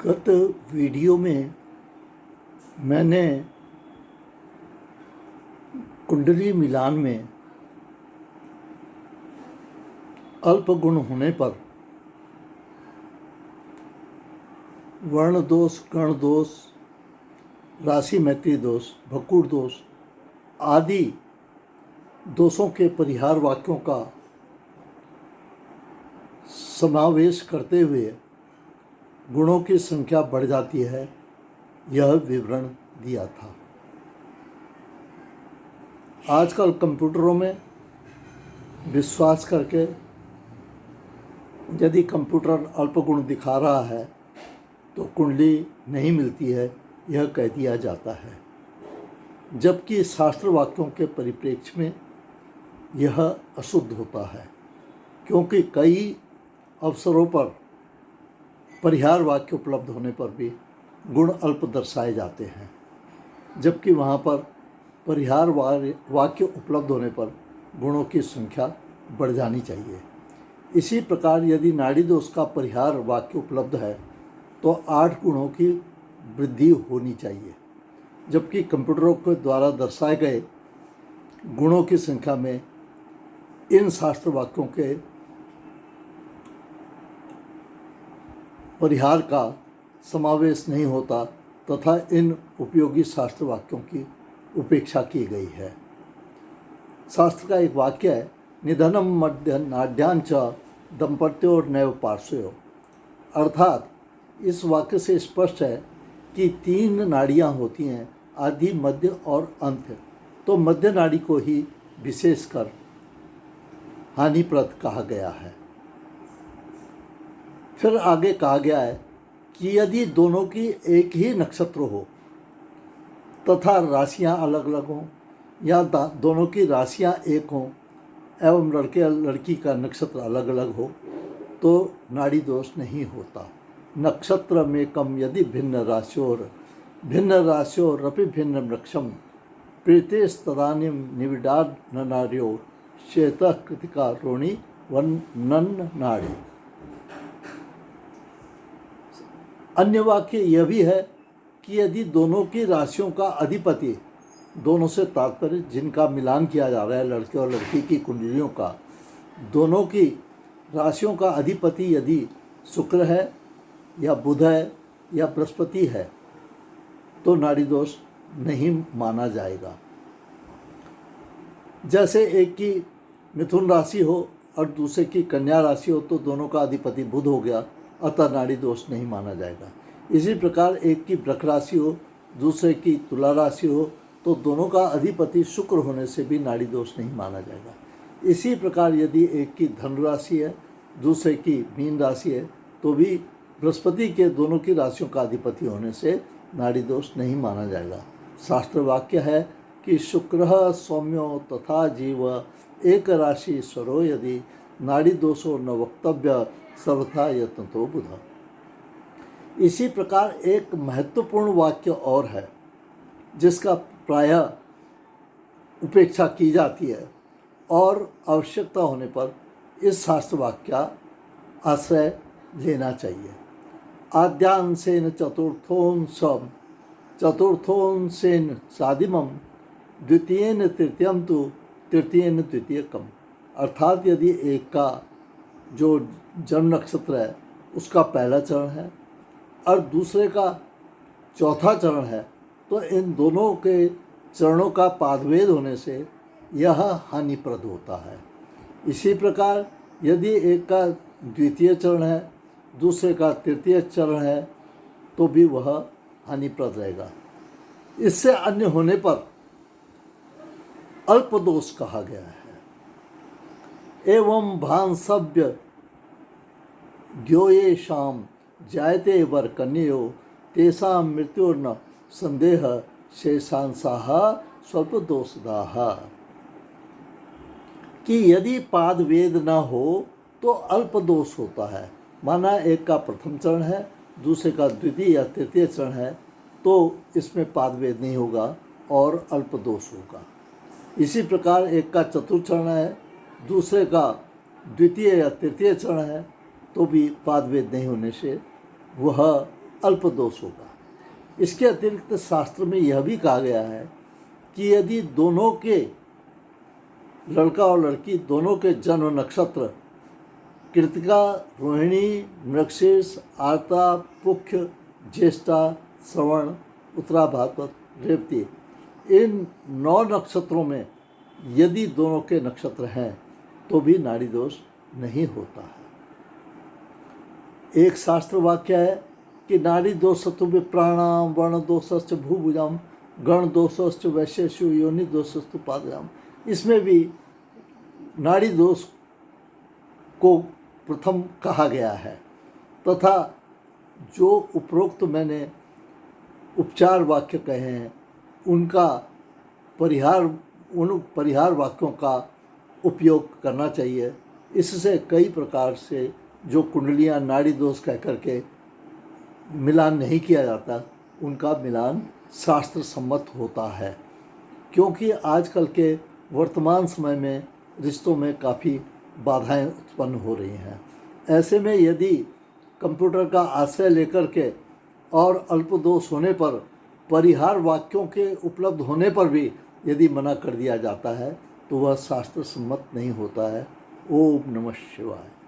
गत वीडियो में मैंने कुंडली मिलान में अल्प गुण होने पर वर्ण दोष, गण दोष, राशि मैत्री दोष, भकुड़ दोष आदि दोषों के परिहार वाक्यों का समावेश करते हुए गुणों की संख्या बढ़ जाती है, यह विवरण दिया था। आजकल कंप्यूटरों में विश्वास करके यदि कंप्यूटर अल्प गुण दिखा रहा है तो कुंडली नहीं मिलती है, यह कह दिया जाता है, जबकि शास्त्र वाक्यों के परिप्रेक्ष्य में यह अशुद्ध होता है, क्योंकि कई अवसरों पर परिहार वाक्य उपलब्ध होने पर भी गुण अल्प दर्शाए जाते हैं, जबकि वहाँ पर परिहार वाक्य उपलब्ध होने पर गुणों की संख्या बढ़ जानी चाहिए। इसी प्रकार यदि नाड़ी दोष का परिहार वाक्य उपलब्ध है तो 8 गुणों की वृद्धि होनी चाहिए, जबकि कंप्यूटरों के द्वारा दर्शाए गए गुणों की संख्या में इन शास्त्र वाक्यों के परिहार का समावेश नहीं होता तथा इन उपयोगी शास्त्र वाक्यों की उपेक्षा की गई है। शास्त्र का एक वाक्य है, निधनम मध्य नाड्यांच दंपत्योर नैव पार्श्वयो, अर्थात इस वाक्य से स्पष्ट है कि 3 नाड़ियाँ होती हैं, आदि, मध्य और अंत, तो मध्य नाड़ी को ही विशेषकर हानिप्रद कहा गया है। फिर आगे कहा गया है कि यदि दोनों की एक ही नक्षत्र हो तथा राशियां अलग अलग हों या दोनों की राशियां एक हों एवं लड़के लड़की का नक्षत्र अलग अलग हो तो नाड़ी दोष नहीं होता। नक्षत्र में कम यदि भिन्न राशियोरपि भिन्न वृक्षम प्रीतेस्तदानीम निविडाद नार्यो श्वेतः कृतिका रोणी वनन नाड़ी। अन्य वाक्य यह भी है कि यदि दोनों की राशियों का अधिपति, दोनों से तात्पर्य जिनका मिलान किया जा रहा है, लड़के और लड़की की कुंडलियों का, दोनों की राशियों का अधिपति यदि शुक्र है या बुध है या बृहस्पति है तो नाड़ी दोष नहीं माना जाएगा। जैसे एक की मिथुन राशि हो और दूसरे की कन्या राशि हो तो दोनों का अधिपति बुध हो गया, अतः नाड़ी दोष नहीं माना जाएगा। इसी प्रकार एक की वृष राशि हो, दूसरे की तुला राशि हो तो दोनों का अधिपति शुक्र होने से भी नाड़ी दोष नहीं माना जाएगा। इसी प्रकार यदि एक की धनु राशि है, दूसरे की मीन राशि है तो भी बृहस्पति के दोनों की राशियों का अधिपति होने से नाड़ी दोष नहीं माना जाएगा। शास्त्र वाक्य है कि शुक्र सौम्यो तथा जीव एक राशि स्वरो यदि नाड़ी दोषो न वक्तव्य सर्वथा यत्न तो बुधा। इसी प्रकार एक महत्वपूर्ण वाक्य और है जिसका प्रायः उपेक्षा की जाती है और आवश्यकता होने पर इस शास्त्र वाक्य का आश्रय लेना चाहिए। आद्यांशेन चतुर्थोंशेन सादिमम द्वितीयेन तृतीयम तो तृतीयेन तृतीयकम, अर्थात यदि एक का जो जन्म नक्षत्र है उसका पहला चरण है और दूसरे का चौथा चरण है तो इन दोनों के चरणों का पादभेद होने से यह हानिप्रद होता है। इसी प्रकार यदि एक का द्वितीय चरण है, दूसरे का तृतीय चरण है तो भी वह हानिप्रद रहेगा। इससे अन्य होने पर अल्प दोष कहा गया है। एवं भांसव्य द्योयेषां जायते वर कन्यो तेषां मृत्युर्न संदेह शेषांसाः स्वल्प दोषदाः, कि यदि पाद वेद न हो तो अल्प दोष होता है। माना एक का प्रथम चरण है, दूसरे का द्वितीय या तृतीय चरण है तो इसमें पाद वेद नहीं होगा और अल्प दोष होगा। इसी प्रकार एक का चतुर्थ चरण है, दूसरे का द्वितीय या तृतीय चरण है तो भी पाद वेद नहीं होने से वह अल्प दोष होगा। इसके अतिरिक्त शास्त्र में यह भी कहा गया है कि यदि दोनों के, लड़का और लड़की दोनों के जन्म नक्षत्र कृतिका, रोहिणी, मृगशीर्ष, आर्ता, पुख्य, ज्येष्ठा, श्रवण, उत्तरा भाद्रपद, रेवती, इन 9 नक्षत्रों में यदि दोनों के नक्षत्र हैं तो भी नाड़ी दोष नहीं होता है। एक शास्त्र वाक्य है कि नाड़ी दोषस्तु विप्राणाम, वर्ण दोषश्च भूभुजाम, गण दोषश्च वैश्येषु, योनि दोषस्तु पादयाम। इसमें भी नाड़ी दोष को प्रथम कहा गया है तथा जो उपरोक्त मैंने उपचार वाक्य कहे हैं उनका उन परिहार वाक्यों का उपयोग करना चाहिए। इससे कई प्रकार से जो कुंडलियां नाड़ी दोष कह करके मिलान नहीं किया जाता, उनका मिलान शास्त्र सम्मत होता है। क्योंकि आजकल के वर्तमान समय में रिश्तों में काफ़ी बाधाएं उत्पन्न हो रही हैं। ऐसे में यदि कंप्यूटर का आश्रय लेकर के और अल्प दोष होने पर, परिहार वाक्यों के उपलब्ध होने पर भी यदि मना कर दिया जाता है तो वह शास्त्र सम्मत नहीं होता है। ओम नमः शिवाय।